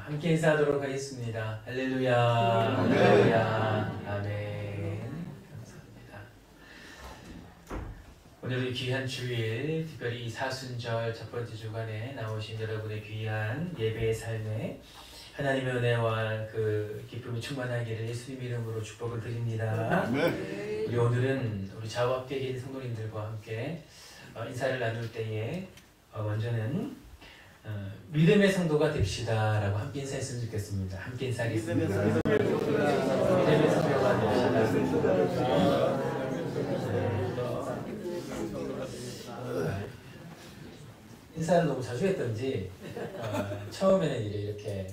함께 인사하도록 하겠습니다. 할렐루야, 할렐루야, 아멘. 감사합니다. 오늘 귀한 주일, 특별히 이 사순절 첫 번째 주간에 나오신 여러분의 귀한 예배의 삶에 하나님의 은혜와 그 기쁨이 충만하기를 예수님 이름으로 축복을 드립니다. 우리 오늘은 우리 좌우합계 계신 성도님들과 함께 인사를 나눌 때에 먼저는 믿음의 성도가 됩시다 라고 함께 인사했으면 좋겠습니다. 함께 인사하겠습니다. 믿음의 성도가 됩시다. 인사를 너무 자주 했던지 처음에는 이렇게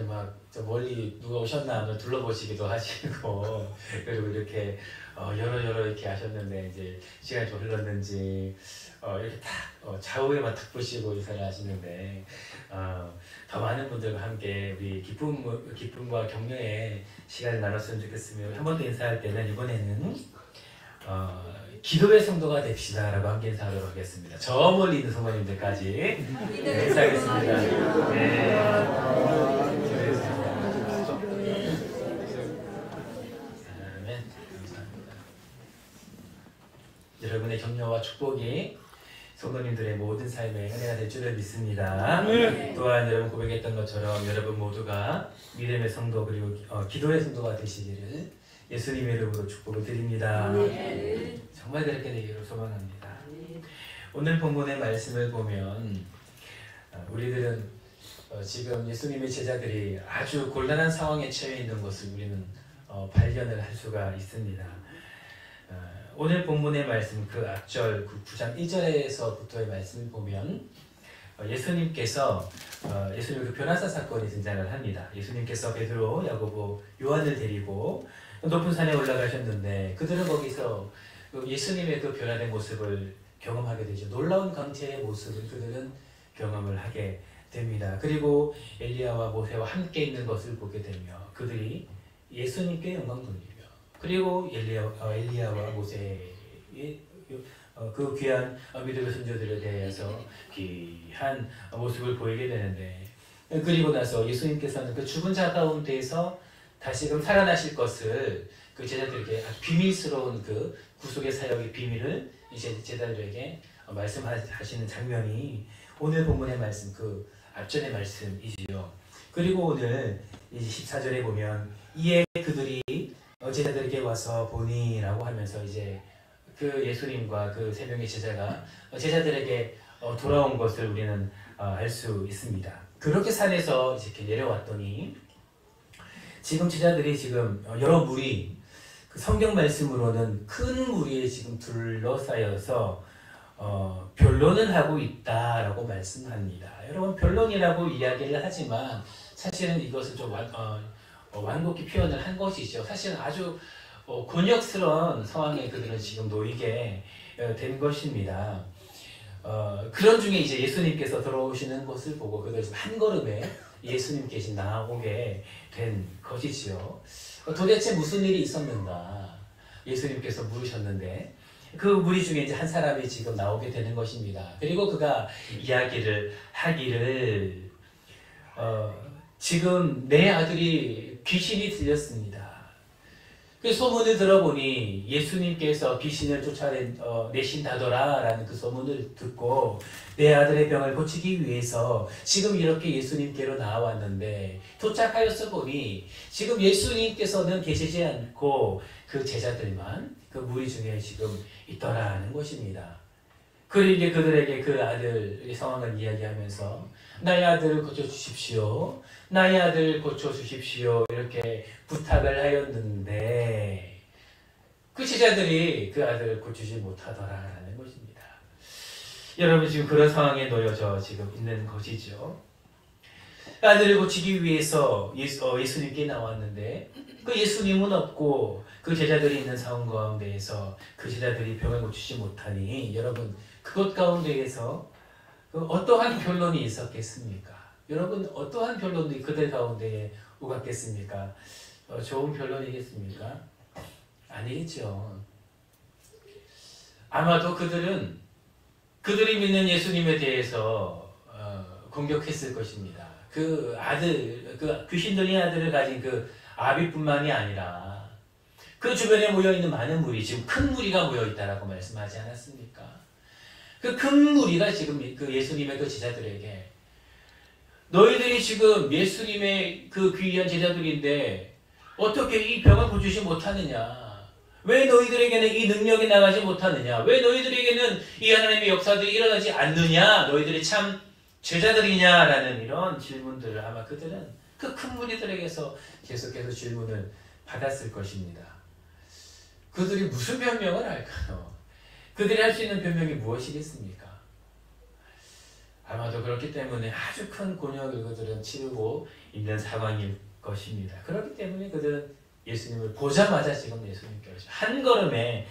막 저 멀리 누가 오셨나 둘러보시기도 하시고 그리고 이렇게 여러 이렇게 하셨는데 이제 시간이 좀 흘렀는지 이렇게 딱 좌우에만 탁 보시고 인사를 하시는데 더 많은 분들과 함께 우리 기쁨과 격려의 시간을 나눴으면 좋겠으며 한 번 더 인사할 때는 이번에는 기도의 성도가 됩시다 라고 함께 인사하도록 하겠습니다. 저 멀리 있는 성도님들까지 인사하겠습니다. 네. 여러분의 격려와 축복이 성도님들의 모든 삶에 은혜가 될 줄을 믿습니다. 또한 여러분 고백했던 것처럼 여러분 모두가 믿음의 성도 그리고 기도의 성도가 되시기를 예수님의 이름으로 축복을 드립니다. 정말 그렇게 되기를 소망합니다. 오늘 본문의 말씀을 보면 우리들은 지금 예수님의 제자들이 아주 곤란한 상황에 처해 있는 것을 우리는 발견을 할 수가 있습니다. 오늘 본문의 말씀 그 앞절 9장 1절에서부터의 말씀을 보면 예수님께서 예수님 그 변화사 사건이 등장을 합니다. 예수님께서 베드로, 야고보, 요한을 데리고 높은 산에 올라가셨는데 그들은 거기서 예수님의 그 변화된 모습을 경험하게 되죠. 놀라운 강체의 모습을 그들은 경험을 하게 됩니다. 그리고 엘리야와 모세와 함께 있는 것을 보게 되며 그들이 예수님께 영광 돌리며 그리고 엘리야와 모세의 그 귀한 믿음의 선조들에 대해서 귀한 모습을 보이게 되는데 그리고 나서 예수님께서는 그 죽은 자 가운데에서 다시금 살아나실 것을 그 제자들에게 아주 비밀스러운 그 구속의 사역의 비밀을 이제 제자들에게 말씀하시는 장면이 오늘 본문의 말씀 그 앞전의 말씀이지요. 그리고 오늘 이제 14절에 보면 이에 그들이 제자들에게 와서 보니 라고 하면서 이제 그 예수님과 그 세 명의 제자가 제자들에게 돌아온 것을 우리는 알 수 있습니다. 그렇게 산에서 이렇게 내려왔더니 지금 제자들이 지금 여러 무리 그 성경 말씀으로는 큰 무리에 지금 둘러싸여서 변론을 하고 있다라고 말씀합니다. 여러분 변론이라고 이야기를 하지만 사실은 이것을 좀 완곡히 표현을 한 것이죠. 사실은 아주 곤욕스러운 상황에 그들은 지금 놓이게 된 것입니다. 그런 중에 이제 예수님께서 들어오시는 것을 보고 그들 한 걸음에 예수님께서 나오게 된 것이지요. 도대체 무슨 일이 있었는가? 예수님께서 물으셨는데 그 무리 중에 이제 한 사람이 지금 나오게 되는 것입니다. 그리고 그가 이야기를 하기를 지금 내 아들이 귀신이 들렸습니다. 그 소문을 들어보니 예수님께서 귀신을 쫓아내신다더라 라는 그 소문을 듣고 내 아들의 병을 고치기 위해서 지금 이렇게 예수님께로 나왔는데 도착하여서 보니 지금 예수님께서는 계시지 않고 그 제자들만 그 무리 중에 지금 있더라는 것입니다. 그리고 이제 그들에게 그 아들의 상황을 이야기하면서 나의 아들을 고쳐주십시오. 나의 아들 고쳐주십시오. 이렇게 부탁을 하였는데 그 제자들이 그 아들을 고치지 못하더라라는 것입니다. 여러분 지금 그런 상황에 놓여져 지금 있는 것이죠. 아들을 고치기 위해서 예수님께 나왔는데 그 예수님은 없고 그 제자들이 있는 상황 가운데에서 그 제자들이 병을 고치지 못하니 여러분 그것 가운데에서 어떠한 변론이 있었겠습니까? 여러분 어떠한 변론이 그들 가운데에 오갔겠습니까? 좋은 변론이겠습니까? 아니겠죠. 아마도 그들이 믿는 예수님에 대해서 공격했을 것입니다. 그 아들, 그 귀신 들린 아들을 가진 그 아비뿐만이 아니라 그 주변에 모여있는 많은 무리, 지금 큰 무리가 모여있다라고 말씀하지 않았습니까? 그 큰 무리가 지금 그 예수님의 그 제자들에게 너희들이 지금 예수님의 그 귀한 제자들인데 어떻게 이 병을 고치지 못하느냐? 왜 너희들에게는 이 능력이 나가지 못하느냐? 왜 너희들에게는 이 하나님의 역사들이 일어나지 않느냐? 너희들이 참 제자들이냐라는 이런 질문들을 아마 그들은 그 큰 무리들에게서 계속해서 질문을 받았을 것입니다. 그들이 무슨 변명을 할까요? 그들이 할 수 있는 변명이 무엇이겠습니까? 아마도 그렇기 때문에 아주 큰 곤욕을 그들은 치르고 있는 상황일 것입니다. 그렇기 때문에 그들은 예수님을 보자마자 지금 예수님께로 한 걸음에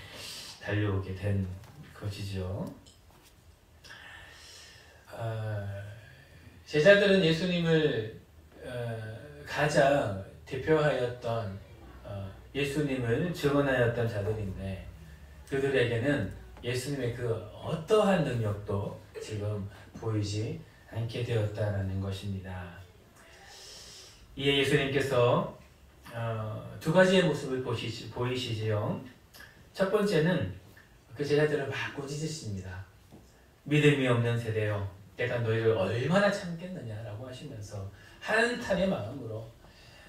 달려오게 된 것이죠. 제자들은 예수님을 가장 대표하였던 예수님을 증언하였던 자들인데 그들에게는 예수님의 그 어떠한 능력도 지금 보이지 않게 되었다라는 것입니다. 이에 예수님께서 두 가지의 모습을 보이시지요. 첫 번째는 그 제자들을 막 꾸짖으십니다. 믿음이 없는 세대여, 내가 너희를 얼마나 참겠느냐라고 하시면서 한탄의 마음으로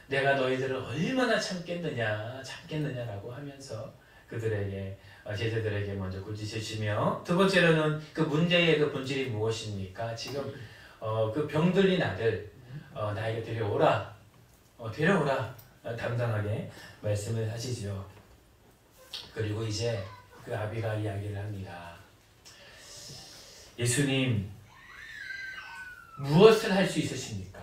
내가 너희들을 얼마나 참겠느냐라고 하면서 그들에게 제자들에게 먼저 꾸짖으시며, 두 번째로는 그 문제의 그 본질이 무엇입니까? 지금 그 병들린 아들 나에게 데려오라 당당하게 말씀을 하시죠. 그리고 이제 그 아비가 이야기를 합니다. 예수님, 무엇을 할 수 있으십니까?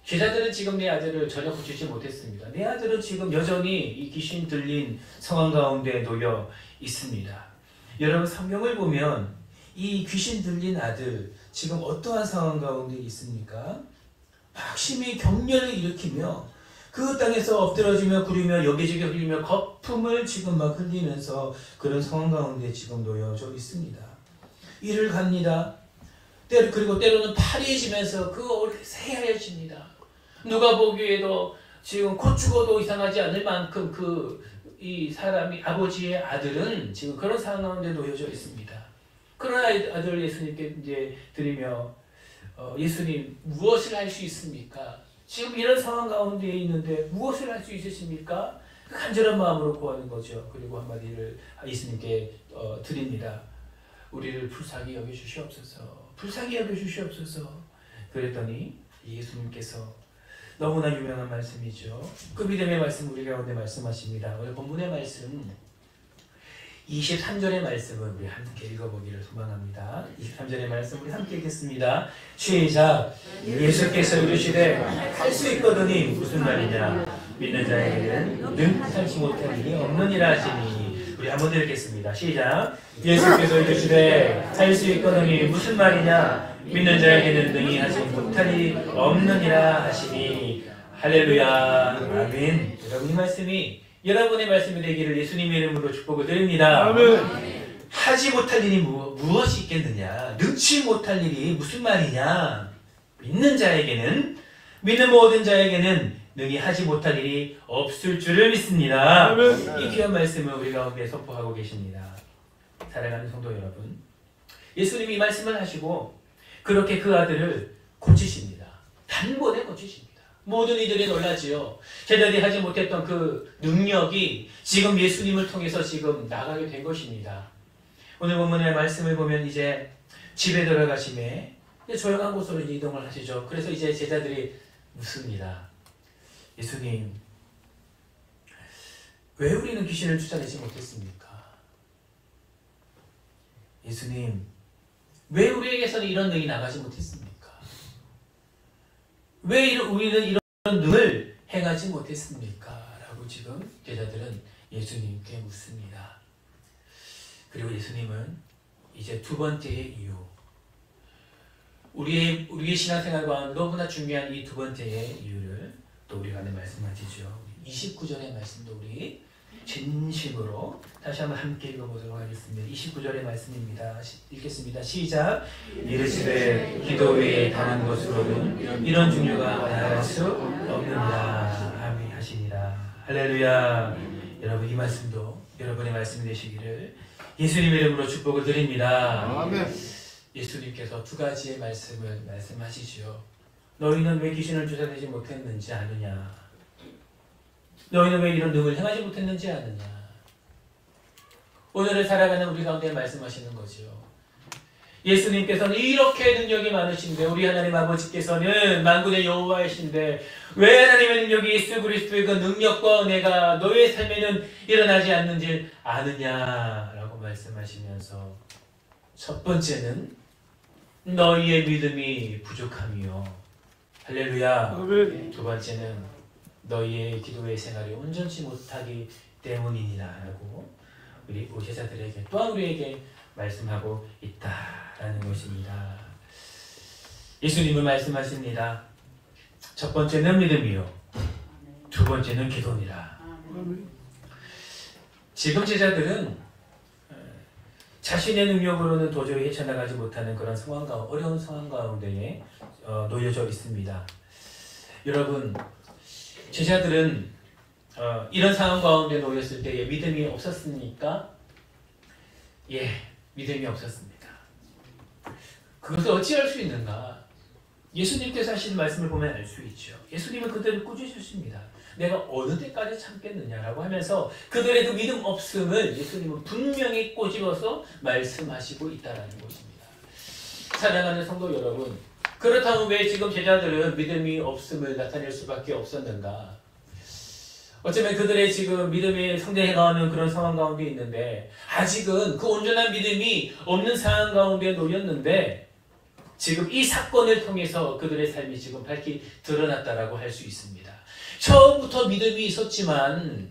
제자들은 지금 내 아들을 전혀 고치지 못했습니다. 내 아들은 지금 여전히 이 귀신 들린 상황 가운데 놓여 있습니다. 여러분, 성경을 보면 이 귀신 들린 아들 지금 어떠한 상황 가운데 있습니까? 막심히 격렬을 일으키며 그 땅에서 엎드러지며 구르며 여기저기 흘리며 거품을 지금 막 흘리면서 그런 상황 가운데 지금 놓여져 있습니다. 이를 갑니다. 그리고 때로는 파리해지면서 그 얼굴이 새하얘집니다. 누가 보기에도 지금 곧 죽어도 이상하지 않을 만큼 이 사람이 아버지의 아들은 지금 그런 상황 가운데 놓여져 있습니다. 그런 아들 예수님께 이제 드리며 예수님, 무엇을 할 수 있습니까? 지금 이런 상황 가운데 있는데 무엇을 할 수 있으십니까? 간절한 마음으로 구하는 거죠. 그리고 한마디를 예수님께 드립니다. 우리를 불쌍히 여겨주시옵소서. 불쌍히 여겨주시옵소서. 그랬더니 예수님께서 너무나 유명한 말씀이죠. 그 믿음의 말씀 우리 가운데 말씀하십니다. 오늘 본문의 말씀 23절의 말씀을 우리 함께 읽어보기를 소망합니다. 23절의 말씀 우리 함께 읽겠습니다. 시작. 예수께서 이르시되 할 수 있거든이 무슨 말이냐? 믿는 자에게는 능치 못할 일이 없느니라 하시니. 우리 한번 읽겠습니다. 시작. 예수께서 이르시되 할 수 있거든이 무슨 말이냐? 믿는 자에게는 능히 하지 못할 일이 없느니라 하시니. 할렐루야. 아멘. 여러분, 이 말씀이 여러분의 말씀이 되기를 예수님의 이름으로 축복을 드립니다. 아멘. 하지 못할 일이 무엇이 있겠느냐? 능치 못할 일이 무슨 말이냐? 믿는 모든 자에게는 능히 하지 못할 일이 없을 줄을 믿습니다. 아멘. 이 귀한 말씀을 우리 가운데 선포하고 계십니다. 사랑하는 성도 여러분, 예수님이 이 말씀을 하시고 그렇게 그 아들을 고치십니다. 단번에 고치십니다. 모든 이들이 놀라지요. 제자들이 하지 못했던 그 능력이 지금 예수님을 통해서 지금 나가게 된 것입니다. 오늘 본문의 말씀을 보면 이제 집에 들어가심에 조용한 곳으로 이동을 하시죠. 그래서 이제 제자들이 묻습니다. 예수님, 왜 우리는 귀신을 쫓아내지 못했습니까? 예수님, 왜 우리에게서는 이런 능이 나가지 못했습니까? 왜 우리는 이런 능을 행하지 못했습니까? 라고 지금 제자들은 예수님께 묻습니다. 그리고 예수님은 이제 두 번째의 이유, 우리의 신앙생활과 너무나 중요한 이 두 번째의 이유를 또 우리 간에 말씀하시죠. 29절의 말씀도 우리 진심으로 다시 한번 함께 읽어보도록 하겠습니다. 29절의 말씀입니다. 읽겠습니다. 시작. 이르시되 기도 외에 다른 것으로는 이런 중요가 나갈 수 없느니라. 아멘 하시니라. 할렐루야. 여러분 이 말씀도 여러분의 말씀이 되시기를 예수님의 이름으로 축복을 드립니다. 아멘. 예수님께서 두 가지의 말씀을 말씀하시죠. 너희는 왜 귀신을 쫓아내지 못했는지 아느냐? 너희는 왜 이런 능을 행하지 못했는지 아느냐? 오늘을 살아가는 우리 가운데 말씀하시는 거죠. 예수님께서는 이렇게 능력이 많으신데 우리 하나님 아버지께서는 만군의 여호와이신데 왜 하나님의 능력이 예수 그리스도의 그 능력과 은혜가 너의 삶에는 일어나지 않는지 아느냐라고 말씀하시면서 첫 번째는 너희의 믿음이 부족함이요. 할렐루야. 아멘. 두 번째는 너희의 기도의 생활이 온전치 못하기 때문이니라라고 우리 제자들에게 또한 우리에게 말씀하고 있다라는 것입니다. 예수님은 말씀하십니다. 첫 번째는 믿음이요. 두 번째는 기도니라. 지금 제자들은 자신의 능력으로는 도저히 헤쳐나가지 못하는 그런 어려운 상황 가운데에 놓여져 있습니다. 여러분, 제자들은 이런 상황 가운데 놓였을 때에 믿음이 없었습니까? 예, 믿음이 없었습니다. 그것을 어찌할 수 있는가? 예수님께서 하신 말씀을 보면 알 수 있죠. 예수님은 그들을 꾸짖으십니다. 내가 어느 때까지 참겠느냐라고 하면서 그들의 그 믿음 없음을 예수님은 분명히 꼬집어서 말씀하시고 있다는 것입니다. 사랑하는 성도 여러분, 그렇다면 왜 지금 제자들은 믿음이 없음을 나타낼 수밖에 없었는가? 어쩌면 그들의 지금 믿음이 성장해가는 그런 상황 가운데 있는데 아직은 그 온전한 믿음이 없는 상황 가운데 놓였는데 지금 이 사건을 통해서 그들의 삶이 지금 밝히 드러났다라고 할 수 있습니다. 처음부터 믿음이 있었지만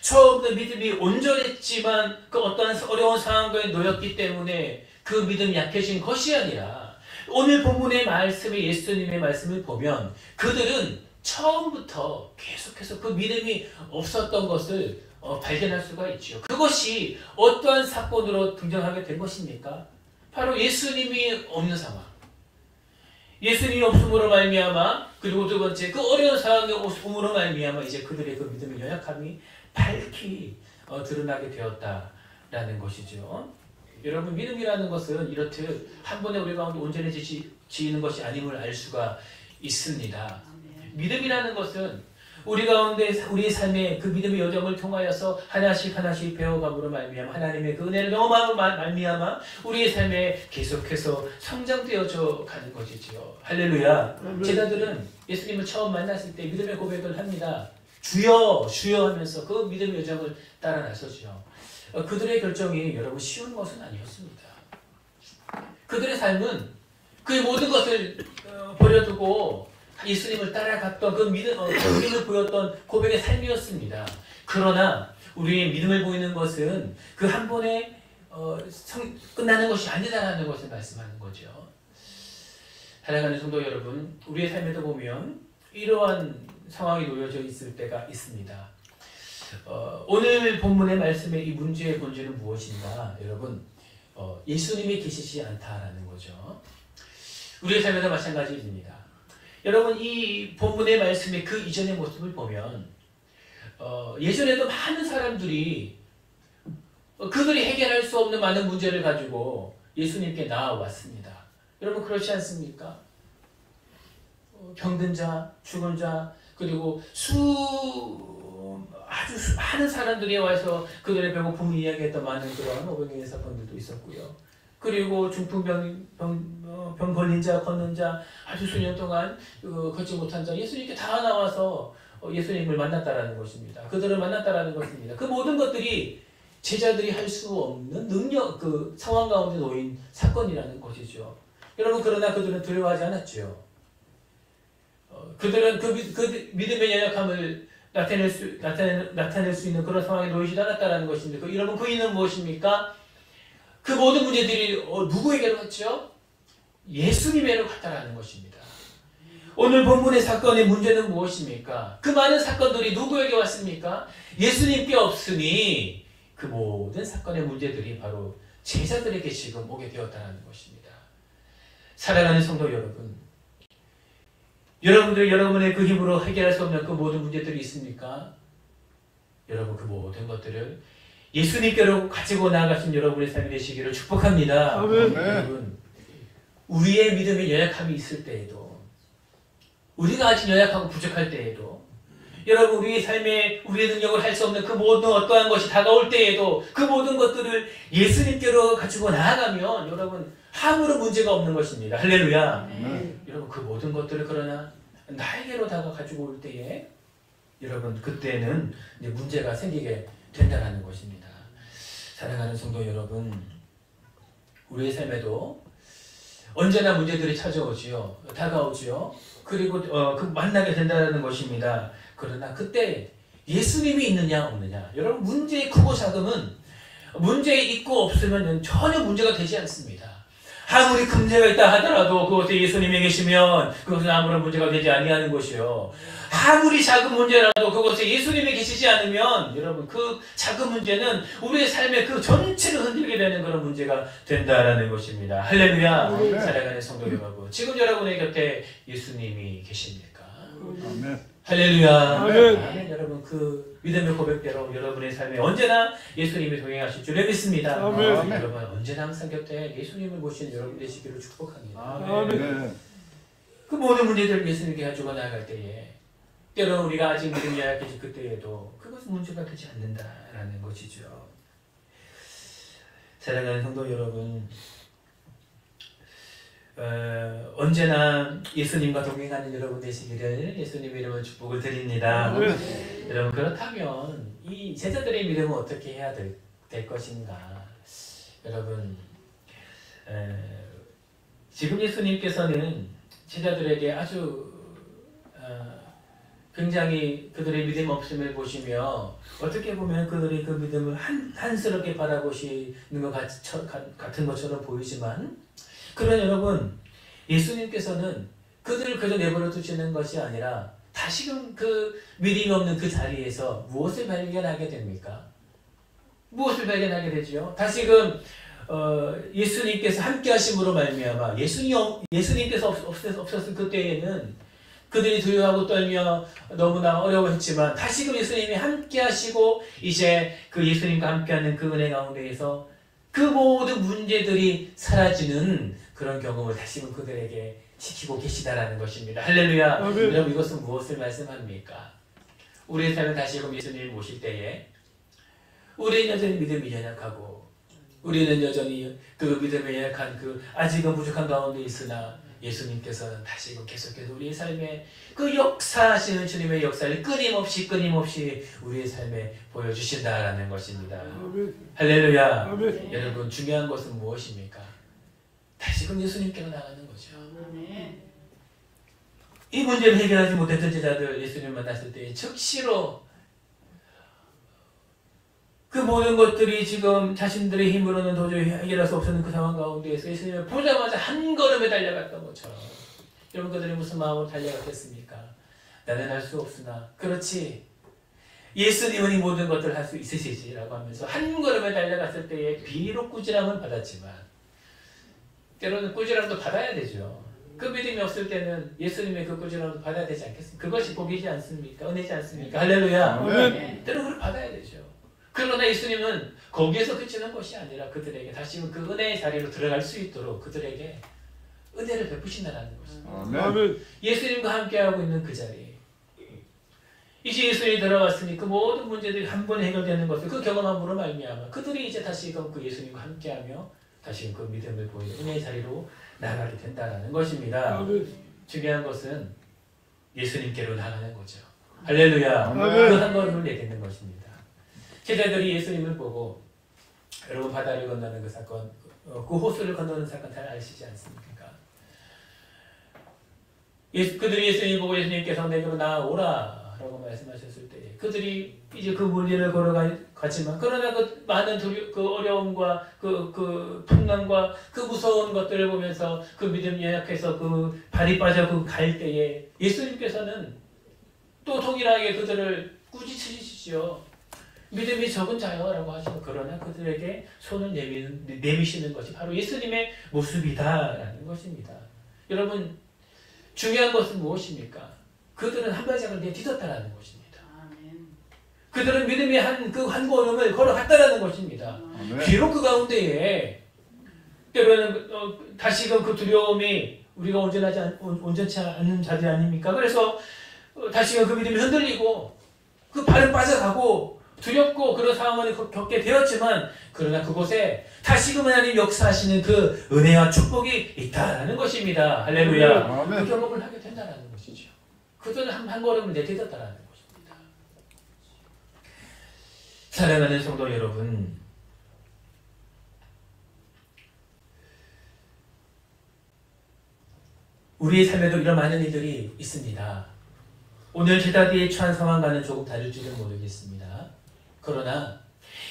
처음부터 믿음이 온전했지만 그 어떠한 어려운 상황에 놓였기 때문에 그 믿음이 약해진 것이 아니라 오늘 본문의 말씀에 예수님의 말씀을 보면 그들은 처음부터 계속해서 그 믿음이 없었던 것을 발견할 수가 있죠. 그것이 어떠한 사건으로 등장하게 된 것입니까? 바로 예수님이 없는 상황. 예수님이 없음으로 말미암아 그리고 두 번째 그 어려운 상황의 없음으로 말미암아 이제 그들의 그 믿음의 연약함이 밝히 드러나게 되었다라는 것이죠. 여러분 믿음이라는 것은 이렇듯 한 번에 우리 가운데 온전해지는 것이 아님을 알 수가 있습니다. 믿음이라는 것은 우리 가운데 우리의 삶의 그 믿음의 여정을 통하여서 하나씩 배워감으로 말미암아 하나님의 그 은혜를 경험함으로 말미암아 우리의 삶에 계속해서 성장되어져 가는 것이지요. 할렐루야. 제자들은 예수님을 처음 만났을 때 믿음의 고백을 합니다. 주여 주여 하면서 그 믿음의 여정을 따라 나서죠. 그들의 결정이 여러분 쉬운 것은 아니었습니다. 그들의 삶은 그 모든 것을 버려두고 예수님을 따라갔던 그 믿음을 보였던 고백의 삶이었습니다. 그러나 우리의 믿음을 보이는 것은 그 한 번에 끝나는 것이 아니다라는 것을 말씀하는 거죠. 사랑하는 성도 여러분, 우리의 삶에도 보면 이러한 상황이 놓여져 있을 때가 있습니다. 오늘 본문의 말씀의 이 문제의 본질은 무엇인가? 여러분, 예수님이 계시지 않다라는 거죠. 우리의 삶에도 마찬가지입니다. 여러분 이 본문의 말씀의 그 이전의 모습을 보면 예전에도 많은 사람들이 그들이 해결할 수 없는 많은 문제를 가지고 예수님께 나아왔습니다. 여러분 그렇지 않습니까? 병든 자, 죽은 자 그리고 아주 많은 사람들이 와서 그들의 배고픔을 이야기했던 많은 그런 오병이의 사건들도 있었고요. 그리고 병 걸린 자, 걷는 자, 아주 수년 동안 걷지 못한 자, 예수님께 다 나와서 예수님을 만났다라는 것입니다. 그들을 만났다라는 것입니다. 그 모든 것들이 제자들이 할 수 없는 능력, 그 상황 가운데 놓인 사건이라는 것이죠. 여러분, 그러나 그들은 두려워하지 않았죠. 그들은 그 믿음의 연약함을 나타낼 수 있는 그런 상황에 놓이지 않았다라는 것입니다. 여러분, 그 이유는 무엇입니까? 그 모든 문제들이 누구에게로 갔죠? 예수님에게로 갔다라는 것입니다. 오늘 본문의 사건의 문제는 무엇입니까? 그 많은 사건들이 누구에게 왔습니까? 예수님께 없으니 그 모든 사건의 문제들이 바로 제자들에게 지금 오게 되었다는 것입니다. 사랑하는 성도 여러분, 여러분의 그 힘으로 해결할 수 없는 그 모든 문제들이 있습니까? 여러분, 그 모든 것들을 예수님께로 가지고 나아가신 여러분의 삶이 되시기를 축복합니다. 아멘. 여러분, 우리의 믿음에 연약함이 있을 때에도, 우리가 아직 연약하고 부족할 때에도, 여러분, 우리의 삶에 우리의 능력을 할 수 없는 그 모든 어떠한 것이 다가올 때에도 그 모든 것들을 예수님께로 가지고 나아가면 여러분 아무런 문제가 없는 것입니다. 할렐루야. 여러분, 그 모든 것들을 그러나 나에게로 가지고 올 때에 여러분 그때는 이제 문제가 생기게 된다는 것입니다. 사랑하는 성도 여러분, 우리의 삶에도 언제나 문제들이 찾아오지요. 다가오지요. 그리고 그 만나게 된다는 것입니다. 그러나 그때 예수님이 있느냐 없느냐, 여러분 문제의 크고 작음은 문제 있고 없으면 전혀 문제가 되지 않습니다. 아무리 큰 문제가 있다 하더라도 그곳에 예수님이 계시면 그것은 아무런 문제가 되지 아니하는 것이요. 아무리 작은 문제라도 그곳에 예수님이 계시지 않으면 여러분 그 작은 문제는 우리의 삶의 그 전체를 흔들게 되는 그런 문제가 된다라는 것입니다. 할렐루야. 사랑하는 성도 여러분, 지금 여러분의 곁에 예수님이 계십니까? 아멘. 할렐루야. 아멘. 아멘. 여러분 그 믿음의 고백대로 여러분의 삶에 언제나 예수님이 동행하실 줄 믿습니다. 아멘. 여러분 언제나 항상 곁에 예수님을 모시는 여러분 되시기를 축복합니다. 아멘. 그 모든 문제들을 예수님께 가지고 나아갈 때에 때로는 우리가 아직 믿음이 약해질 그때에도 그것은 문제가 되지 않는다라는 것이죠. 사랑하는 성도 여러분, 언제나 예수님과 동행하는 여러분 되시기를 예수님의 이름으로 축복을 드립니다. 여러분, 그렇다면 이 제자들의 믿음은 어떻게 해야 될 것인가? 여러분, 지금 예수님께서는 제자들에게 아주 굉장히 그들의 믿음 없음을 보시며 어떻게 보면 그들의 그 믿음을 한스럽게 바라보시는 것 같은 것처럼 보이지만, 그런 여러분, 예수님께서는 그들을 그저 내버려 두시는 것이 아니라 다시금 그 믿음이 없는 그 자리에서 무엇을 발견하게 됩니까? 무엇을 발견하게 되지요? 다시금 예수님께서 함께 하심으로 말미암아 예수님께서 없었을 그때에는 그들이 두려워하고 떨며 너무나 어려워했지만 다시금 예수님이 함께 하시고 이제 그 예수님과 함께하는 그 은혜 가운데에서 그 모든 문제들이 사라지는 그런 경험을 다시금 그들에게 지키고 계시다라는 것입니다. 할렐루야. 여러분, 이것은 무엇을 말씀합니까? 우리의 삶을 다시금 예수님을 모실 때에 우리는 여전히 믿음이 연약하고 우리는 여전히 그 믿음에 연약한 그 아직은 부족한 가운데 있으나 예수님께서는 다시금 계속해서 우리의 삶에 그 역사하시는 주님의 역사를 끊임없이 우리의 삶에 보여주신다라는 것입니다. 할렐루야. 여러분, 중요한 것은 무엇입니까? 다시금 예수님께로 나가는 거죠. 이 문제를 해결하지 못했던 제자들 예수님 만났을 때 즉시로 그 모든 것들이 지금 자신들의 힘으로는 도저히 해결할 수 없는 그 상황 가운데에서 예수님을 보자마자 한 걸음에 달려갔던 것처럼, 여러분 그들이 무슨 마음으로 달려갔겠습니까? 나는 할 수 없으나 그렇지 예수님은 이 모든 것들을 할 수 있으시지라고 하면서 한 걸음에 달려갔을 때에 비록 꾸지람은 받았지만 때로는 꾸지람도 받아야 되죠. 그 믿음이 없을 때는 예수님의 그 꾸지람도 받아야 되지 않겠습니까? 그것이 복이지 않습니까? 은혜지 않습니까? 할렐루야. 때로는 그걸 받아야 되죠. 그러나 예수님은 거기에서 그치는 것이 아니라 그들에게 다시금 그 은혜의 자리로 들어갈 수 있도록 그들에게 은혜를 베푸신다는 것입니다. 예수님과 함께하고 있는 그 자리, 이제 예수님이 들어왔으니 그 모든 문제들이 한 번에 해결되는 것을 그 경험함으로 말미암아 그들이 이제 다시금 그 예수님과 함께하며 다시금 그 믿음을 보이는 은혜의 자리로 나가게 된다는 것입니다. 중요한 것은 예수님께로 나가는 거죠. 할렐루야. 그 한 걸음을 내딛는 것입니다. 제자들이 예수님을 보고, 여러분 바다를 건너는 그 사건, 그 호수를 건너는 사건 잘 아시지 않습니까? 그들이 예수님을 보고 예수님께서 내게로 나오라 라고 말씀하셨을 때 그들이 이제 그 문제를 걸어가지만 그러나 그 많은 그 어려움과 그 풍랑과 그 무서운 것들을 보면서 그 믿음 연약해서 그 발이 빠져 그 갈 때에 예수님께서는 또 동일하게 그들을 꾸짖으시죠. 믿음이 적은 자요 라고 하시고 그러나 그들에게 손을 내미시는 것이 바로 예수님의 모습이다라는 것입니다. 여러분 중요한 것은 무엇입니까? 그들은 한 발짝을 내딛었다라는 것입니다. 그들은 믿음의 한 걸음을 걸어갔다라는 것입니다. 아멘. 비록 그 가운데에 때로는 다시금 그 두려움이 우리가 온전치 않은 자들 아닙니까? 그래서 다시금 그 믿음이 흔들리고 그 발은 빠져가고 두렵고 그런 상황을 겪게 되었지만 그러나 그곳에 다시금 하나님 역사하시는 그 은혜와 축복이 있다라는 것입니다. 할렐루야. 아멘. 그 경험을 하게 된다는 것이죠. 그들은 한 걸음을 내딛었다라는 것입니다. 사랑하는 성도 여러분, 우리의 삶에도 이런 많은 일들이 있습니다. 오늘 제자들이 처한 상황과는 조금 다를지는 모르겠습니다. 그러나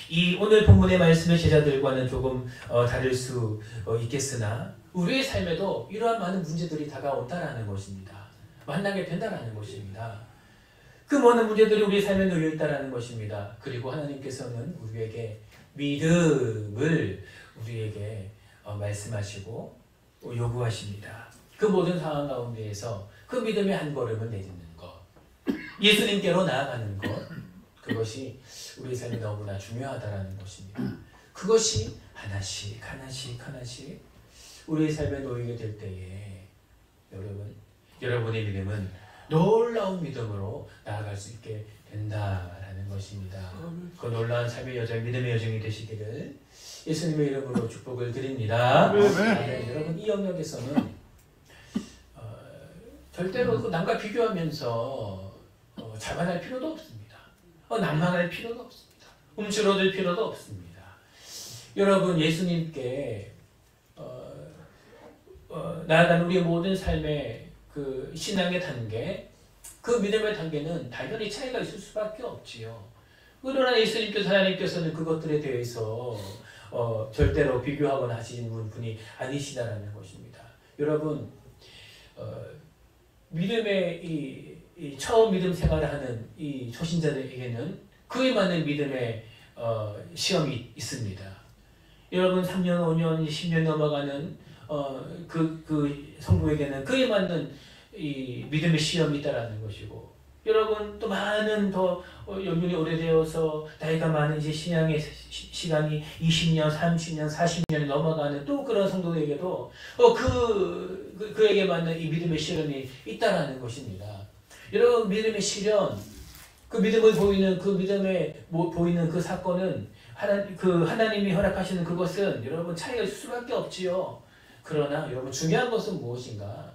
이 오늘 본문의 말씀의 제자들과는 조금 다를 수 있겠으나 우리의 삶에도 이러한 많은 문제들이 다가온다라는 것입니다. 만나게 된다라는 것입니다. 그 많은 문제들이 우리의 삶에 놓여 있다라는 것입니다. 그리고 하나님께서는 우리에게 믿음을 우리에게 말씀하시고 요구하십니다. 그 모든 상황 가운데에서 그 믿음의 한 걸음을 내딛는 것, 예수님께로 나아가는 것, 그것이 우리 삶에 너무나 중요하다라는 것입니다. 그것이 하나씩 우리의 삶에 놓이게 될 때에 여러분의 믿음은 놀라운 믿음으로 나아갈 수 있게 된다라는 것입니다. 그 놀라운 삶의 여정, 믿음의 여정이 되시기를 예수님의 이름으로 축복을 드립니다. 여러분 이 영역에서는 절대로 그 남과 비교하면서 자만할 필요도 없습니다. 난망할 필요도 없습니다. 움츠러들 필요도 없습니다. 여러분 예수님께 나아가는 우리의 모든 삶의 그 신앙의 단계, 그 믿음의 단계는 당연히 차이가 있을 수밖에 없지요. 그러나 예수님께서 하나님께서는 그것들에 대해서 절대로 비교하거나 하시는 분이 아니시다라는 것입니다. 여러분 믿음의 이 처음 믿음 생활을 하는 이 초신자들에게는 그에 맞는 믿음의 시험이 있습니다. 여러분 3년, 5년, 10년 넘어가는 그 성도에게는 그에 맞는 이 믿음의 시험이 있다라는 것이고, 여러분 또 많은 더 연륜이 오래되어서 나이가 많은 이제 신앙의 시간이 20년, 30년, 40년이 넘어가는 또 그런 성도에게도 그에게 맞는 이 믿음의 시련이 있다라는 것입니다. 여러분 믿음의 시련, 그 믿음을 보이는 보이는 그 사건은 하나님이 허락하시는 그것은 여러분 차이가 있을 수밖에 없지요. 그러나 여러분 중요한 것은 무엇인가?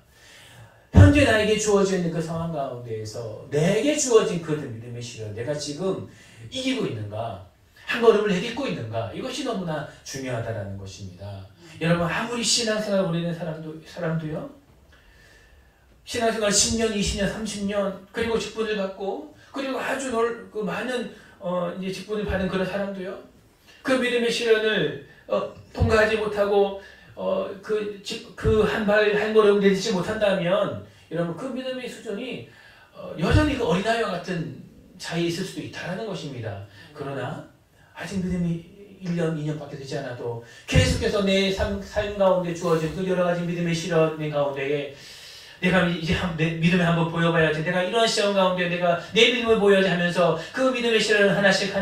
현재 나에게 주어져 있는 그 상황 가운데에서 내게 주어진 그 믿음의 시련, 내가 지금 이기고 있는가? 한 걸음을 내딛고 있는가? 이것이 너무나 중요하다는 것입니다. 여러분 아무리 신앙생활 오래 된 사람도요, 신앙생활 10년, 20년, 30년 그리고 직분을 받고 그리고 아주 많은 이제 직분을 받은 그런 사람도요, 그 믿음의 시련을 통과하지 못하고 한 걸음 내딛지 못한다면 여러분 그 믿음의 수준이 여전히 그 어린아이와 같은 차이에 있을 수도 있다는 것입니다. 그러나 아직 믿음이 1년, 2년밖에 되지 않아도 계속해서 내 삶 가운데 주어진 그 여러 가지 믿음의 시련의 가운데에 내가 이제 내 믿음을 한번 보여봐야지, 내가 이런 시험 가운데 내가 내 믿음을 보여야지 하면서 그 믿음의 시련을 하나씩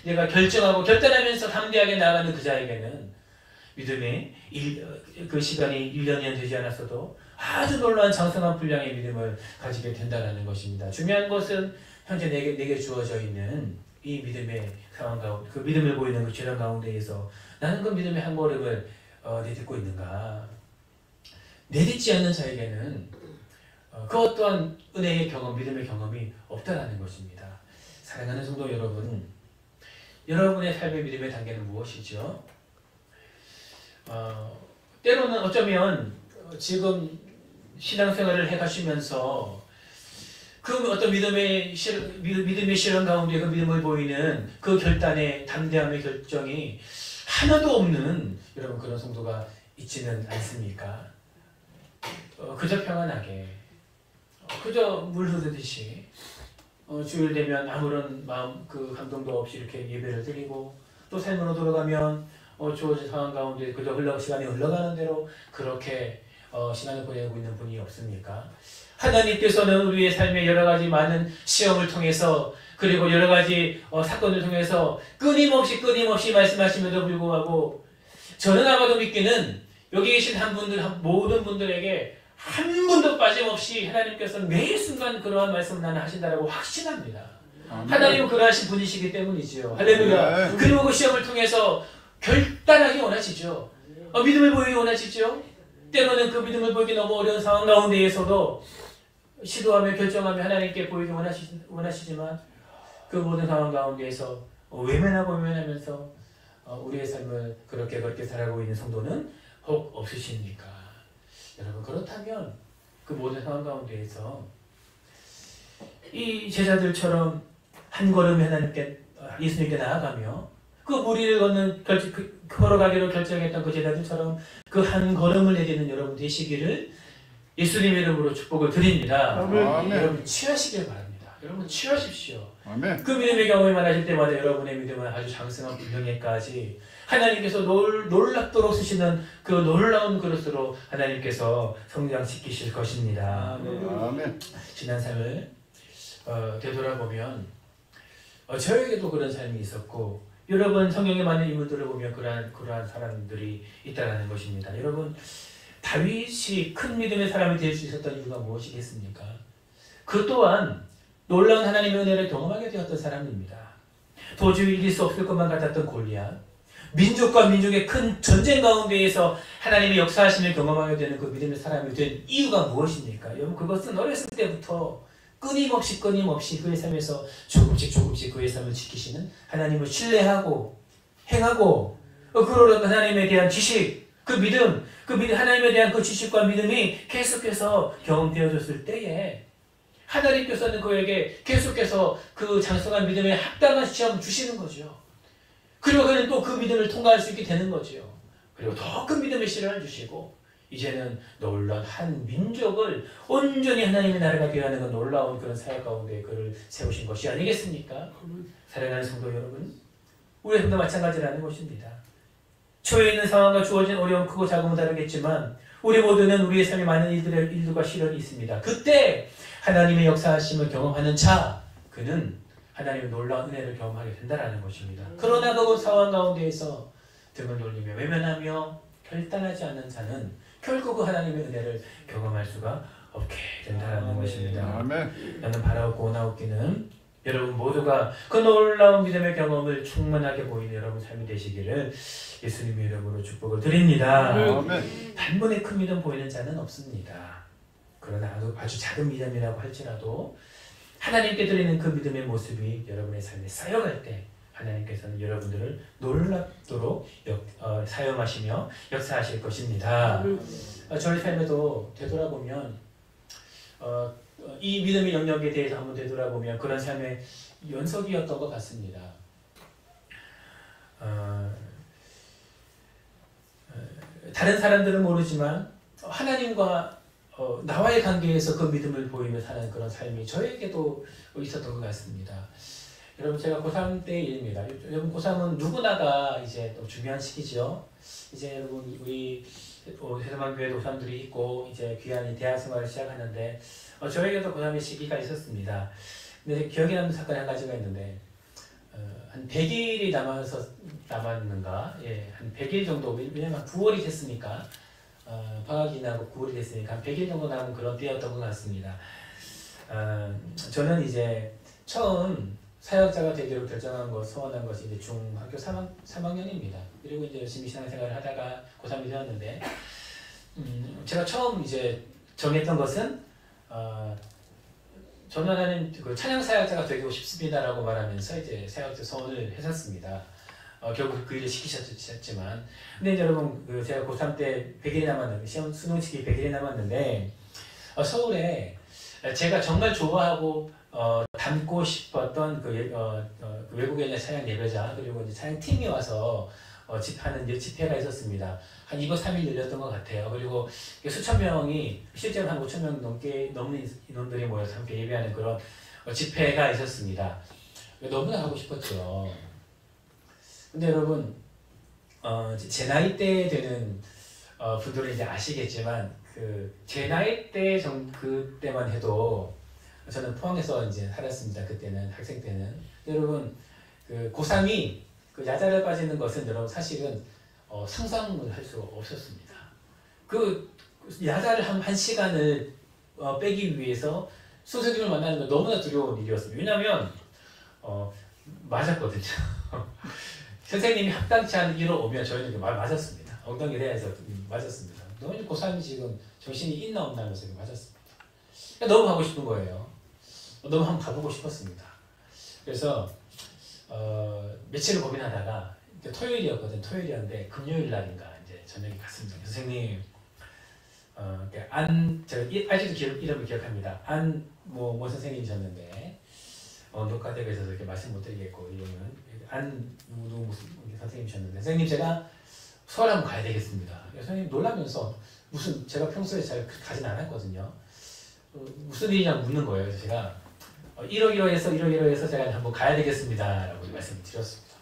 내가 결단하면서 담대하게 나아가는 그 자에게는 믿음의 그 시간이 1년이 되지 않았어도 아주 놀라운 장성한 분량의 믿음을 가지게 된다는 것입니다. 중요한 것은 현재 내게 주어져 있는 이 믿음의 상황 가운데, 그 믿음을 보이는 그 시련 가운데에서 나는 그 믿음의 한 걸음을 내딛고 있는가? 내딛지 않는 자에게는 그 어떠한 은혜의 경험, 믿음의 경험이 없다는 것입니다. 사랑하는 성도 여러분, 여러분의 삶의 믿음의 단계는 무엇이죠? 때로는 어쩌면 지금 신앙생활을 해가시면서 그 어떤 믿음의 실현 가운데 그 믿음을 보이는 그 결단의 담대함의 결정이 하나도 없는 여러분 그런 성도가 있지는 않습니까? 그저 평안하게 그저 물 흐르듯이 주일 되면 아무런 마음 그 감동도 없이 이렇게 예배를 드리고 또 삶으로 돌아가면 주어진 상황 가운데 그저 시간이 흘러가는 대로 그렇게 시간을 보내고 있는 분이 없습니까? 하나님께서는 우리의 삶의 여러 가지 많은 시험을 통해서 그리고 여러 가지 사건을 통해서 끊임없이 말씀하심에도 불구하고 저는 아마도 믿기는 여기 계신 모든 분들에게 한 분도 빠짐없이 하나님께서는 매일 순간 그러한 말씀을 나는 하신다라고 확신합니다. 하나님은 그러하신 분이시기 때문이지요. 할렐루야. 그리고 그 시험을 통해서 결단하기 원하시죠. 믿음을 보이기 원하시죠. 때로는 그 믿음을 보이기 너무 어려운 상황 가운데에서도 시도하며 결정하며 하나님께 보이기 원하시지만 그 모든 상황 가운데에서 외면하면서 우리의 삶을 그렇게 살아가고 있는 성도는 혹 없으십니까? 여러분 그렇다면 그 모든 상황 가운데에서 이 제자들처럼 한 걸음 예수님께 나아가며 그 무리를 걸어가기로 결정했던 그 제자들처럼 그 한 걸음을 내딛는 여러분 되시기를 예수님의 이름으로 축복을 드립니다. 아멘. 여러분 취하시길 바랍니다. 여러분 취하십시오. 아멘. 그 믿음의 경험이 많아질 때마다 여러분의 믿음은 아주 장성한 분명에까지 하나님께서 놀랍도록 쓰시는 그 놀라운 그릇으로 하나님께서 성장시키실 것입니다. 아멘. 지난 삶을 되돌아보면 저에게도 그런 삶이 있었고 여러분 성경에 많은 인물들을 보면 그러한 사람들이 있다는 것입니다. 여러분 다윗이 큰 믿음의 사람이 될 수 있었던 이유가 무엇이겠습니까? 그 또한 놀라운 하나님의 은혜를 경험하게 되었던 사람입니다. 도저히 이길 수 없을 것만 같았던 골리앗, 민족과 민족의 큰 전쟁 가운데에서 하나님의 역사하심을 경험하게 되는 그 믿음의 사람이 된 이유가 무엇입니까? 여러분 그것은 어렸을 때부터 끊임없이 그의 삶에서 조금씩 그의 삶을 지키시는 하나님을 신뢰하고 행하고 그러는 하나님에 대한 지식, 그 믿음 하나님에 대한 그 지식과 믿음이 계속해서 경험되어졌을 때에 하나님께서는 그에게 계속해서 그 장성한 믿음에 합당한 시험을 주시는 거죠. 그리고 그는 또 그 믿음을 통과할 수 있게 되는 거죠. 그리고 더 큰 믿음의 시련을 주시고 이제는 놀라운 한 민족을 온전히 하나님의 나라가 되어가는 그 놀라운 그런 사역 가운데 그를 세우신 것이 아니겠습니까? 사랑하는 성도 여러분, 우리 삶도 마찬가지라는 것입니다. 처해 있는 상황과 주어진 어려움 크고 작음은 다르겠지만 우리 모두는 우리의 삶에 많은 일들과 시련이 있습니다. 그때 하나님의 역사하심을 경험하는 자, 그는 하나님의 놀라운 은혜를 경험하게 된다는 것입니다. 그러나 그 상황 가운데에서 등을 돌리며 외면하며 결단하지 않는 자는 결국 그 하나님의 은혜를 경험할 수가 없게 된다는 것입니다. 아멘. 나는 바라옵고 원하옵기는 여러분 모두가 그 놀라운 믿음의 경험을 충만하게 보이는 여러분 삶이 되시기를 예수님의 이름으로 축복을 드립니다. 아멘. 단번에 큰 믿음 보이는 자는 없습니다. 그러나 아주 작은 믿음이라고 할지라도 하나님께 드리는 그 믿음의 모습이 여러분의 삶에 쌓여갈 때 하나님께서는 여러분들을 놀랍도록 사용하시며 역사하실 것입니다. 저희 삶에도 되돌아보면 이 믿음의 영역에 대해서 한번 되돌아보면 그런 삶의 연속이었던 것 같습니다. 다른 사람들은 모르지만 하나님과 나와의 관계에서 그 믿음을 보이며 사는 그런 삶이 저에게도 있었던 것 같습니다. 여러분 제가 고3 때 일입니다. 여러분 고3은 누구나가 이제 또 중요한 시기죠. 이제 여러분 우리 세상만교회 도사님들이 있고 이제 귀한 대학 생활을 시작하는데 저에게도 고3의 시기가 있었습니다. 근데 기억에 남는 사건이 한 가지가 있는데 한 100일이 남았는가? 예, 한 100일 정도, 왜냐면 9월이 됐으니까 방학이 나고 9월이 됐으니까 한 100일 정도 남은 그런 때였던 것 같습니다. 저는 이제 처음 사역자가 되기로 소원한 것이 이제 중학교 3학년입니다. 그리고 이제 열심히 신앙생활을 하다가 고3이 되었는데, 제가 처음 이제 정했던 것은, 저는 하나님 그 찬양 사역자가 되고 싶습니다라고 말하면서 이제 사역자 소원을 했었습니다. 결국 그 일을 시키셨지만, 근데 이제 여러분, 제가 고3 때 100일이 남았는데, 시험 수능 시기 100일이 남았는데, 서울에 제가 정말 좋아하고 닮고 싶었던 그 외국인의 찬양 예배자 그리고 이제 찬양 팀이 와서 집하는 집회가 있었습니다. 한 2박 3일 열렸던 것 같아요. 그리고 수천 명이 실제로 한 5천 명 넘는 인원들이 모여서 함께 예배하는 그런 집회가 있었습니다. 너무나 하고 싶었죠. 근데 여러분 제 나이 때 되는 분들은 이제 아시겠지만 제 나이 때 그때만 해도 저는 포항에서 이제 살았습니다. 그때는 학생 때는. 여러분 고3이 야자를 빠지는 것은 여러분 사실은 상상을 할 수 없었습니다. 야자를 한 시간을 빼기 위해서 선생님을 만나는 건 너무나 두려운 일이었습니다. 왜냐하면 맞았거든요. 선생님이 합당치 않은 일로 오면 저희는 맞았습니다. 엉덩이 대에서 맞았습니다. 너무 고3이 지금 정신이 있나 없나 하면서 맞았습니다. 너무 가고 싶은 거예요. 너무 한번 가보고 싶었습니다. 그래서 며칠을 고민하다가 토요일이었거든. 토요일이었는데 금요일 날인가 이제 저녁에 갔습니다. 선생님, 제가 아직도 이름을 기억합니다. 뭐 선생님이셨는데 녹화되고 있어서 이렇게 말씀 못 드리겠고 이름은 무슨 선생님이셨는데 선생님 제가 서울 한번 가야 되겠습니다. 선생님 놀라면서 무슨 제가 평소에 잘 가진 않았거든요. 무슨 일이냐고 묻는 거예요. 그래서 제가 이러이러해서 제가 한번 가야 되겠습니다 라고 말씀을 드렸습니다.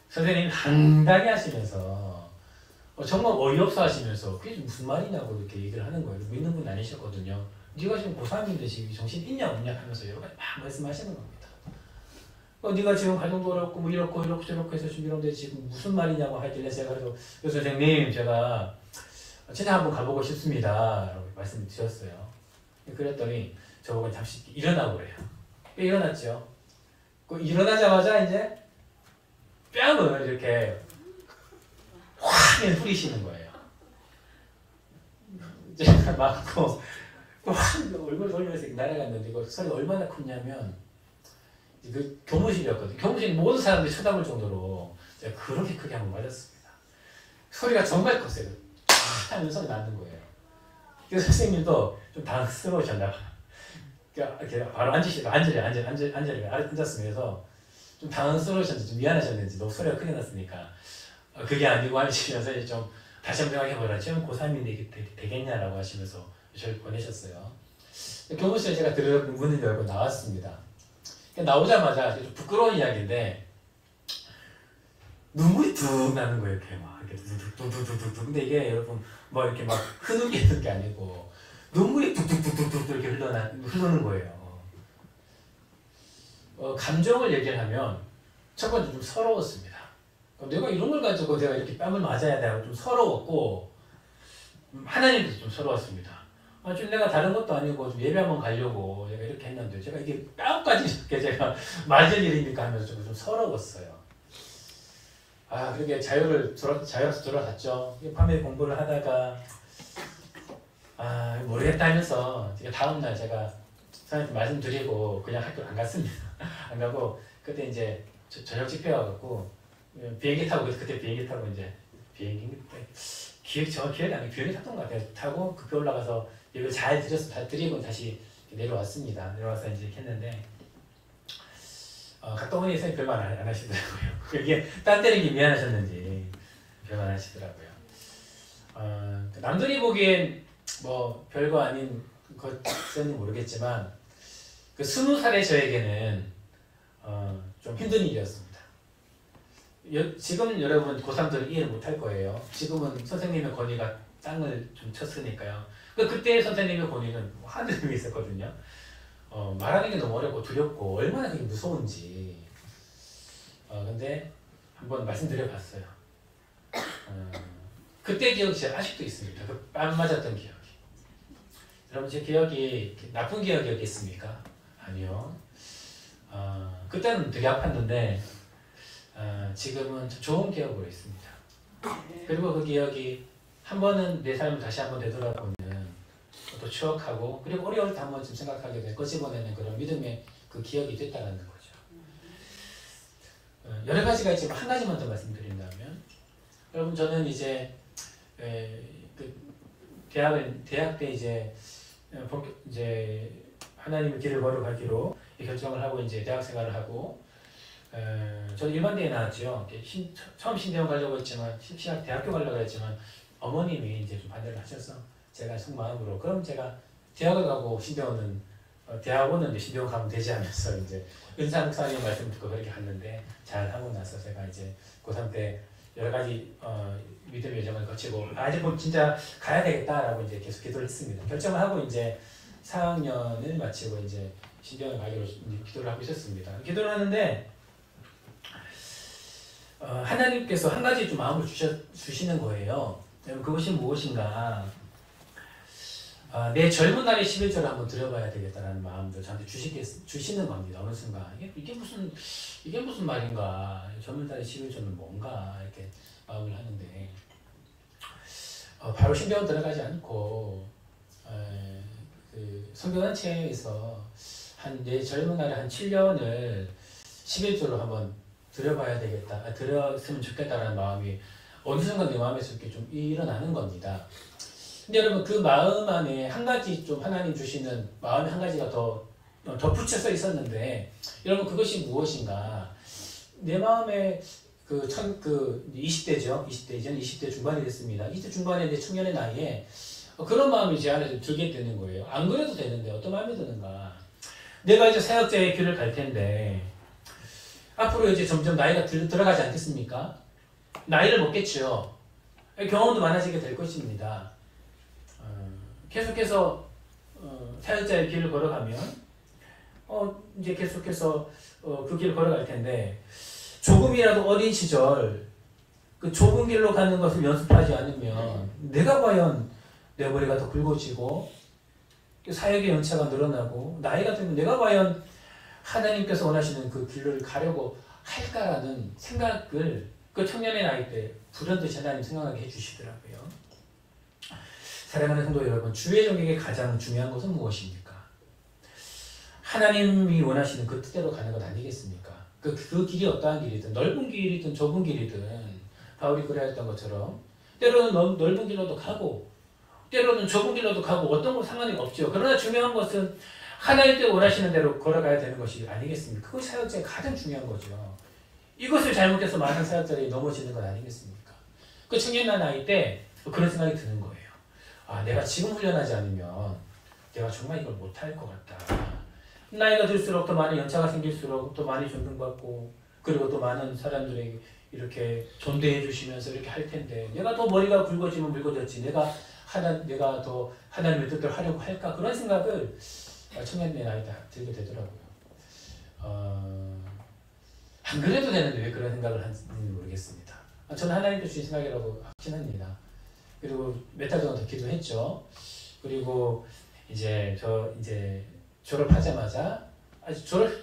선생님이 황당해 하시면서 정말 어이없어 하시면서 그게 무슨 말이냐고 이렇게 얘기를 하는 거예요. 믿는 분 아니셨거든요. 네가 지금 고3인데 지금 정신 있냐 없냐 하면서 여러 가지 막 말씀하시는 겁니다. 네가 지금 가정도 어렵고 뭐 이렇고 저렇고 해서 지금 이런데 지금 무슨 말이냐고 하길래 제가 그래서 선생님 제가 진짜 한번 가보고 싶습니다 라고 말씀을 드렸어요. 그랬더니 저보고 잠시 일어나고 그래요. 일어났죠. 일어나자마자 이제 뺨을 이렇게 확 후리시는 거예요. 제가 맞고 확 얼굴 돌리면서 날아갔는데 그 소리가 얼마나 컸냐면 그 교무실이었거든요. 교무실 모든 사람들이 쳐다볼 정도로 제가 그렇게 크게 한번 맞았습니다. 소리가 정말 컸어요. 쫙 하는 소리 나는 거예요. 그래서 선생님도 좀 당황스러우셨나 봐요. 이렇게 바로 앉으시다가 앉았으면서 좀 당황스러우셨는지 좀 미안하셨는지 너무 소리가 크게 났으니까 그게 아니고 하시면서 이제 좀 다시 한번 생각해보라. 지금 고3인데 이게 되겠냐라고 하시면서 저를 보내셨어요. 교무실에 제가 문을 열고 나왔습니다. 나오자마자 좀 부끄러운 이야기인데 눈물이 뚝 나는 거예요. 이렇게 막 이렇게 뚝뚝뚝뚝뚝. 근데 이게 여러분 뭐 이렇게 막 흐르는 게 아니고 눈물이 뚝뚝뚝뚝뚝 이렇게 흐르는 거예요. 감정을 얘기하면 첫 번째 좀 서러웠습니다. 내가 이런 걸 가지고 내가 이렇게 뺨을 맞아야 되고 좀 서러웠고 하나님께서 좀 서러웠습니다. 좀 내가 다른 것도 아니고 좀 예배 한번 가려고 내가 이렇게 했는데 제가 이게 뺨까지 이렇게 제가 맞을 일이니까 하면서 좀 서러웠어요. 그렇게 자유로서 돌아갔죠. 밤에 공부를 하다가 모르겠다 하면서 다음날 제가 선생님한테 말씀드리고 그냥 학교를 안 갔습니다. 안 가고 그때 이제 저녁 집회 와갖고 비행기 타고 그때 비행기 타고 이제 기억이 안 나요. 비행기 탔던 것 같아요. 타고 급히 올라가서 이걸 잘 드리고 다시 내려왔습니다. 내려와서 이제 이렇게 했는데 갔다 오니 선생님 별말 안 하시더라고요. 이게 딴 때리기 미안하셨는지 별말 안 하시더라고요. 남들이 보기엔 뭐 별거 아닌 것은 모르겠지만 20살의 저에게는 좀 힘든 일이었습니다. 지금 여러분 고3들은 이해를 못할 거예요. 지금은 선생님의 권위가 땅을 좀 쳤으니까요. 그때 선생님의 권위는 하늘에 있었거든요. 말하는 게 너무 어렵고 두렵고 얼마나 그게 무서운지. 근데 한번 말씀드려봤어요. 그때 기억이 제가 아직도 있습니다. 그 뺨 맞았던 기억이. 여러분 제 기억이 나쁜 기억이었겠습니까? 아니요. 그때는 되게 아팠는데 지금은 좋은 기억으로 있습니다. 그리고 그 기억이 한 번은 내 삶을 다시 한번 되돌아보는 또 추억하고 그리고 어려울 때 한 번쯤 생각하게 될 끄집어내는 그런 믿음의 그 기억이 됐다는 거죠. 여러 가지가 있지만 한 가지만 더 말씀드린다면 여러분 저는 이제 대학 때 이제 이제 하나님의 길을 걸어가기로 결정을 하고 이제 대학 생활을 하고 저는 일반대에 나왔죠. 처음 신대원 가려고 했지만 신학 대학교 가려고 했지만 어머님이 이제 좀 반대를 하셔서 제가 속마음으로 그럼 제가 대학을 가고 신대원은 대학원은 이제 신대원 가면 되지 하면서 이제 은사 목사님 말씀 듣고 그렇게 갔는데 잘 하고 나서 제가 이제 고3 때 여러 가지 믿음의 여정을 거치고 이제 뭐 진짜 가야 되겠다라고 이제 계속 기도를 했습니다. 결정을 하고 이제 4학년을 마치고 이제 신대원을 가기로 이제 기도를 하고 있었습니다. 기도를 하는데 하나님께서 한 가지 좀 마음을 주시는 거예요. 그것이 무엇인가? 내 젊은 날의 11절을 한번 들어봐야 되겠다라는 마음도 저한테 주시는 겁니다. 어느 순간 이게 무슨 말인가? 젊은 날의 11절은 뭔가 이렇게 마음을 하는데 바로 신대원 들어가지 않고 그 선교단체에서 내 젊은 날의 한 7년을 11절로 한번 들어봐야 되겠다, 들었으면 좋겠다라는 마음이 어느 순간 내 마음에서 이렇게 좀 일어나는 겁니다. 근데 여러분 그 마음 안에 한 가지 좀 하나님 주시는 마음에 한 가지가 더 덧붙여서 있었는데 여러분 그것이 무엇인가? 내 마음에 그 20대죠. 20대 중반이 됐습니다. 20대 중반에 내 청년의 나이에 그런 마음이 제 안에 좀 들게 되는 거예요. 안 그래도 되는데 어떤 마음이 드는가? 내가 이제 사역자의 길을 갈 텐데 앞으로 이제 점점 나이가 들어가지 않겠습니까? 나이를 먹겠죠. 경험도 많아지게 될 것입니다. 계속해서 사역자의 길을 걸어가면 이제 계속해서 그 길을 걸어갈 텐데 조금이라도 어린 시절 그 좁은 길로 가는 것을 연습하지 않으면 내가 과연 내 머리가 더 굵어지고 사역의 연차가 늘어나고 나이가 들면 내가 과연 하나님께서 원하시는 그 길을 가려고 할까라는 생각을 그 청년의 나이 때 불현듯이 하나님 생각하게 해주시더라고요. 사랑하는 성도 여러분, 주의 종에게 가장 중요한 것은 무엇입니까? 하나님이 원하시는 그 뜻대로 가는 것 아니겠습니까? 그 길이 어떠한 길이든 넓은 길이든 좁은 길이든 바울이 그래했던 것처럼 때로는 넓은 길로도 가고 때로는 좁은 길로도 가고 어떤 건 상관이 없죠. 그러나 중요한 것은 하나님께서 원하시는 대로 걸어가야 되는 것이 아니겠습니까? 그것이 사역자의 가장 중요한 거죠. 이것을 잘못해서 많은 사역자들이 넘어지는 건 아니겠습니까? 그 청년 나이 때 그런 생각이 드는 거예요. 내가 지금 훈련하지 않으면 내가 정말 이걸 못할 것 같다. 나이가 들수록 더 많은 연차가 생길수록 더 많이 존중받고 그리고 또 많은 사람들에게 이렇게 존대해 주시면서 이렇게 할 텐데 내가 더 머리가 굵어지면 굵어졌지 내가 더 하나님의 뜻대로 하려고 할까? 그런 생각을 청년의 나이 때 들게 되더라고요. 안 그래도 되는데 왜 그런 생각을 하는지 모르겠습니다. 저는 하나님께 주신 생각이라고 확신합니다. 그리고 몇 달 정도 기도했죠. 그리고 이제 졸업하자마자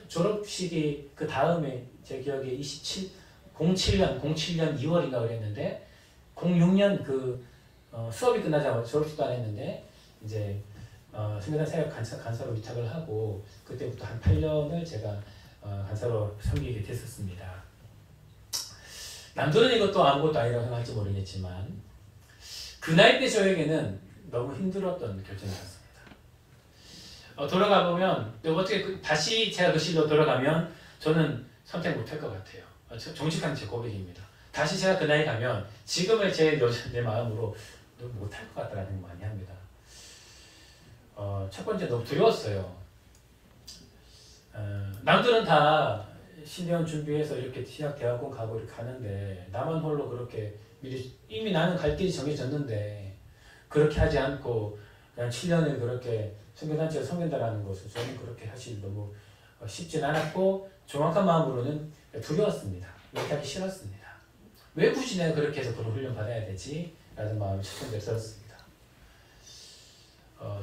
졸업식이 그 다음에 제 기억에 07년 2월인가 그랬는데 06년 수업이 끝나자마자 졸업식도 안 했는데 이제 선교단 사역 간사로 위탁을 하고 그때부터 한 8년을 제가 간사로 섬기게 됐었습니다. 남들은 이것도 아무것도 아니라고 생각할지 모르겠지만 그 나이 때 저에게는 너무 힘들었던 결정이었습니다. 돌아가 보면 어떻게 다시 제가 그 시기로 돌아가면 저는 선택 못할 것 같아요. 정직한 제 고백입니다. 다시 제가 그 나이 가면 지금의 내 마음으로 너무 못할 것 같다는 생각 많이 합니다. 첫 번째 너무 두려웠어요. 남들은 다 신대원 준비해서 이렇게 신학대학원 가고 이렇게 가는데 나만 홀로 그렇게 이미 나는 갈 길이 정해졌는데 그렇게 하지 않고 그냥 7년을 그렇게 선교단체가 섬긴다라는 것을 저는 그렇게 사실 너무 쉽진 않았고 정확한 마음으로는 두려웠습니다. 그렇게 하기 싫었습니다. 왜 굳이 내가 그렇게 해서 그런 훈련 받아야 되지? 라는 마음이 첫 번째 들었습니다.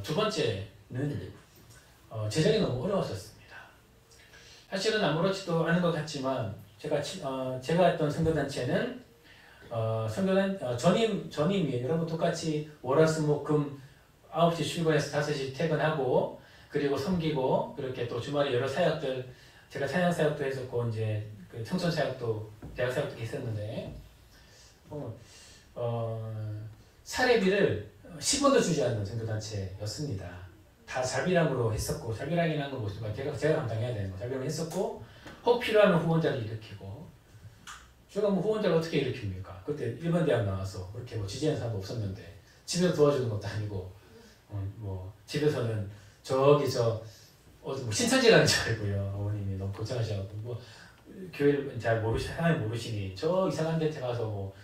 두 번째는 재정이 너무 어려웠었습니다. 사실은 아무렇지도 않은 것 같지만 제가 했던 선교단체는 전임이 여러분 똑같이 월화수목금 9시 출근해서 5시 퇴근하고 그리고 섬기고 그렇게 또 주말에 여러 사역들 제가 찬양 사역도 했었고 이제 그 청소년 사역도 대학 사역도 했었는데 사례비를 10원도 주지 않는 선교단체였습니다. 다 자비랑으로 했었고, 자비랑이라는 건 무슨 제가 감당해야 되는 거. 자비랑으로 했었고, 혹 필요하면 후원자를 일으키고, 제가 뭐 후원자를 어떻게 일으킵니까? 그때 일반 대학 나와서 그렇게 뭐 지지하는 사람도 없었는데 집에서 도와주는 것도 아니고, 뭐 집에서는 저기 어디 뭐 신천지 가는 줄 알고요. 어머님이 너무 걱정하셔가지고 뭐 교회를 잘 하나님 모르시니 저 이상한 데 가서 뭐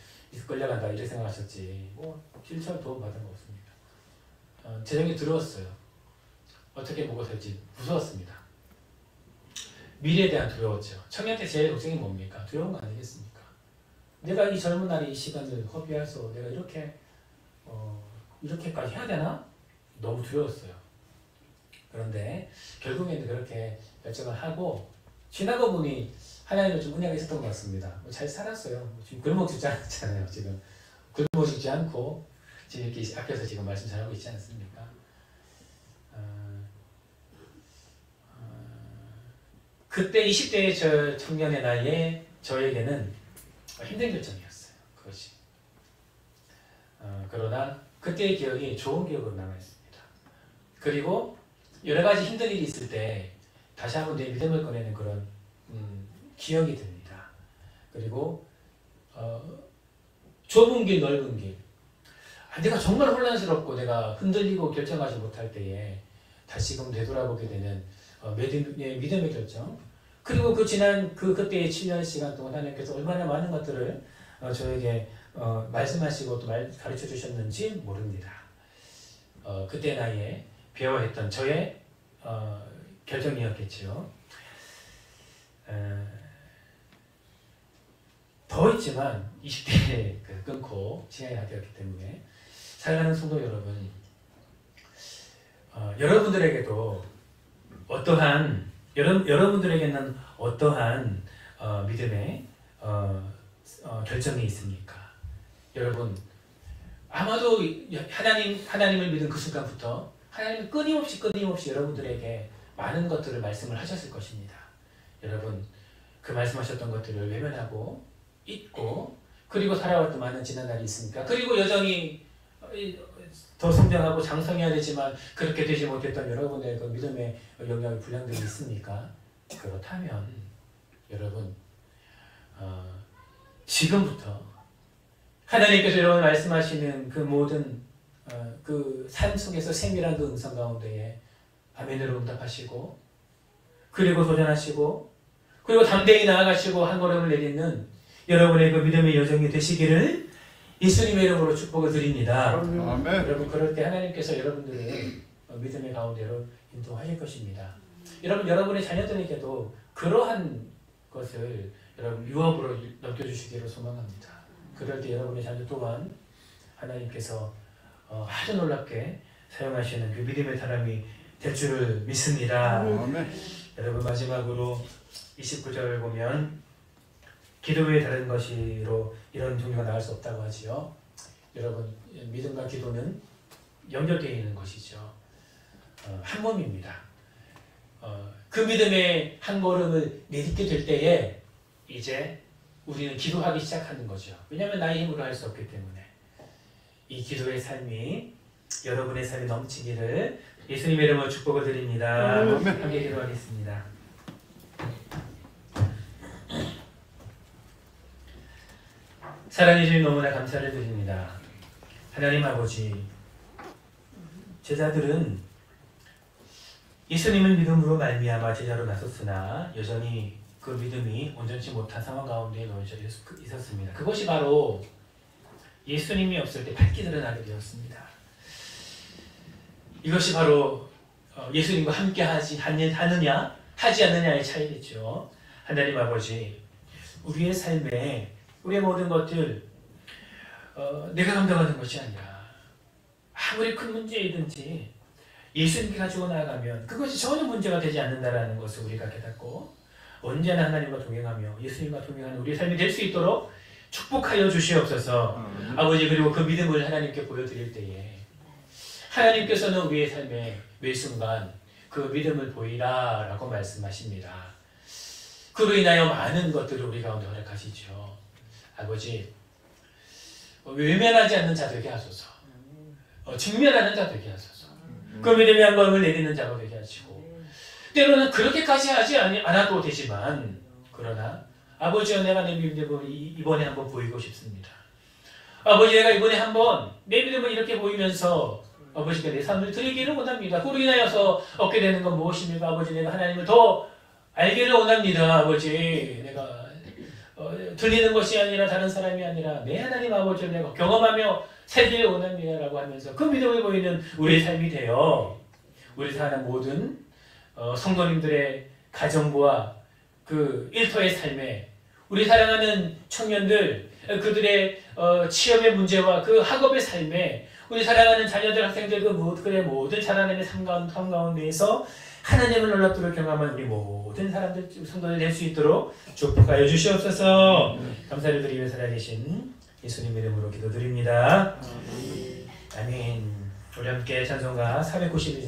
끌려간다 이렇게 생각하셨지 뭐 실천 도움 받은 거 없습니다. 재정이 두려웠어요. 어떻게 먹고 살지 무서웠습니다. 미래에 대한 두려웠죠. 청년 때 제일 걱정이 뭡니까? 두려운 거 아니겠습니까? 내가 이 젊은 날의 이 시간을 허비해서 내가 이렇게까지 해야 되나? 너무 두려웠어요. 그런데 결국에는 그렇게 결정을 하고 지나고 보니 하나님은 좀 은혜가 있었던 것 같습니다. 잘 살았어요. 지금 굶어 죽지 않았잖아요. 지금 굶어 죽지 않고 지금 이렇게 앞에서 지금 말씀 잘하고 있지 않습니까? 그때 20대의 저 청년의 나이에 저에게는 힘든 결정이었어요. 그것이. 그러나 그때의 기억이 좋은 기억으로 남아있습니다. 그리고 여러 가지 힘든 일이 있을 때 다시 한번 내 믿음을 꺼내는 그런 기억이 듭니다. 그리고 좁은 길, 넓은 길. 내가 정말 혼란스럽고 내가 흔들리고 결정하지 못할 때에 다시금 되돌아보게 되는 믿음의 결정. 그리고 지난 그때의 7년 시간 동안 하나님께서 얼마나 많은 것들을 저에게 말씀하시고 또 가르쳐 주셨는지 모릅니다. 그때 나이에 배워했던 저의 결정이었겠지요. 더 있지만 20대에 끊고 시간이 다 되었기 때문에 사랑하는 성도 여러분, 여러분들에게도 여러분들에게는 어떠한 믿음의 결정이 있습니까? 여러분, 아마도 하나님을 믿은 그 순간부터 하나님은 끊임없이 여러분들에게 많은 것들을 말씀을 하셨을 것입니다. 여러분, 그 말씀하셨던 것들을 외면하고 잊고 그리고 살아왔던 많은 지난 날이 있습니까? 그리고 여전히 더 성장하고 장성해야 되지만 그렇게 되지 못했던 여러분의 그 믿음의 영역의 분량들이 있습니까? 그렇다면 여러분, 지금부터 하나님께서 여러분 말씀하시는 그 모든 그 삶 속에서 세밀한 그 음성 가운데에 아멘으로 응답하시고 그리고 도전하시고 그리고 담대히 나아가시고 한 걸음을 내딛는 여러분의 그 믿음의 여정이 되시기를 예수님의 이름으로 축복을 드립니다. 아멘. 여러분, 그럴 때 하나님께서 여러분들을 믿음의 가운데로 인도하실 것입니다. 여러분의 자녀들에게도 그러한 것을 여러분 유업으로 넘겨주시기를 소망합니다. 그럴 때 여러분의 자녀 또한 하나님께서 아주 놀랍게 사용하시는 그 믿음의 사람이 될 줄을 믿습니다. 아멘. 여러분, 마지막으로 29절을 보면 기도에 다른 것이로 이런 종류가 나올 수 없다고 하지요. 여러분, 믿음과 기도는 연결되어 있는 것이죠. 한 몸입니다. 그 믿음의 한 걸음을 내딛게 될 때에 이제 우리는 기도하기 시작하는 거죠. 왜냐하면 나의 힘으로 할 수 없기 때문에. 이 기도의 삶이 여러분의 삶에 넘치기를 예수님의 이름으로 축복을 드립니다. 함께 기도하겠습니다. 사랑해 주님 너무나 감사를 드립니다. 하나님 아버지, 제자들은 예수님을 믿음으로 말미암아 제자로 나섰으나 여전히 그 믿음이 온전치 못한 상황 가운데 놓여져 있었습니다. 그것이 바로 예수님이 없을 때 밝게 드러나게 되었습니다. 이것이 바로 예수님과 함께 하느냐 하지 않느냐의 차이겠죠. 하나님 아버지, 우리의 삶에 우리의 모든 것들 내가 감당하는 것이 아니라 아무리 큰 문제이든지 예수님께 가지고 나아가면 그것이 전혀 문제가 되지 않는다라는 것을 우리가 깨닫고 언제나 하나님과 동행하며 예수님과 동행하는 우리의 삶이 될 수 있도록 축복하여 주시옵소서. 아버지, 그리고 그 믿음을 하나님께 보여드릴 때에 하나님께서는 우리의 삶에 매 순간 그 믿음을 보이라 라고 말씀하십니다. 그로 인하여 많은 것들을 우리 가운데 허락하시죠. 아버지, 외면하지 않는 자 되게 하소서. 직면하는 자 되게 하소서. 그 그 믿음의 영광을 내리는 자가 되게 하시고 때로는 그렇게까지 하지 않아도 되지만 그러나 아버지여 내가 내 믿음을 이번에 한번 보이고 싶습니다. 아버지 내가 이번에 한번 내 믿음을 이렇게 보이면서 아버지께 내 삶을 드리기를 원합니다. 그로 인하여서 얻게 되는 건 무엇입니까? 아버지 내가 하나님을 더 알기를 원합니다. 아버지 내가 들리는 것이 아니라 다른 사람이 아니라 내 하나님 아버지를 내가 경험하며 살기를 원합니다 라고 하면서 그 믿음을 보이는 우리의 삶이 되어 우리 사는 모든 성도님들의 가정부와 그 일터의 삶에 우리 사랑하는 청년들 그들의 취업의 문제와 그 학업의 삶에 우리 사랑하는 자녀들 학생들 그들의 모든 자라남의 삶 가운데에서 하나님을 놀랍도록 경험한 우리 모든 사람들 성도들 될 수 있도록 축복하여 주시옵소서. 감사를 드리며 살아계신 예수님 이름으로 기도드립니다. 아멘. 우리 함께 찬송가 492장